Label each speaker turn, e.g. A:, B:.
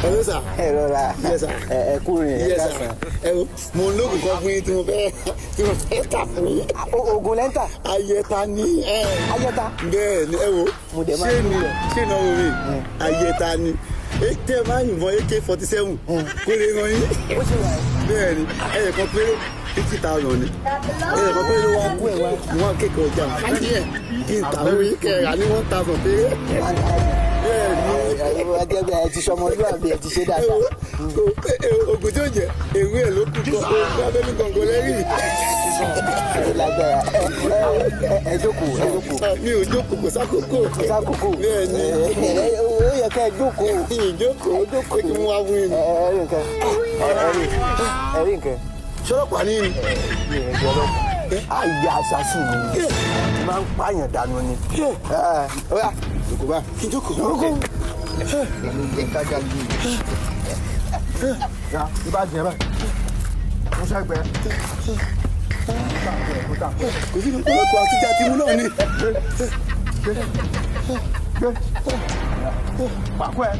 A: Hello sir.
B: ẹ rọra
A: Yes sir.
B: ẹ kúrin ẹ
A: Yes sir.
B: kásán.
A: Ẹ wo mo lóògùn kan fún yín tí mo fẹ́ tà fún yín.
B: oògùn lẹ́ńtà
A: Ayẹta ni.
B: ayẹta.
A: Bẹ́ẹ̀ ni ẹ wo
B: Mo dẹ̀ máa
A: ṣé
B: ń
A: ni
B: lò.
A: ṣé náà wò mí ayẹta ni tẹ máa yìnbọn AK-47 kó lè ràn yín.
B: ó ṣe wà ẹ́.
A: Bẹ́ẹ̀ ni ẹyẹ kan péré 50,000 ni ẹyẹ kan péré ló wá kú ẹ̀ wá wọn kékeré ọjà fún yẹn kí n tàwé yín kẹrà ní 1,000 péré. Bẹ́ẹ̀ ni
B: ajẹ́bí ẹ ti sọmọlúwàbí ẹ ti ṣe dáadáa.
A: oògùn tí ó jẹ ewé ẹ ló kú kọ oògùn abẹ́lú gbọ̀ngàn lẹ́rìí.
B: ẹ lágbára ẹ jókòó ẹ jókòó.
A: Mi ò jókòó kò sákòókò.
B: sákòókò.
A: Bẹ́ẹ̀ ni
B: ó yẹ ká ẹ jókòó.
A: ìjókòó pé kí wọ́n wá wí ni.
B: ẹ rí nǹkan ẹ rí nǹkan.
A: Ṣọlọ́pàá ní ni.
B: mi ò jẹ́ ọlọ́pàá. àyè àṣàṣì mi máa ń pààyàn dànù ni. ó yá
A: Jókòó bá kí n jókòó.
B: jókòó.
C: ibà jẹ báyìí mo ṣàgbẹ
A: Kò sí ọ̀pọ̀lọpọ̀ àtijọ́ àti mú náà ni.
C: pàkó ẹ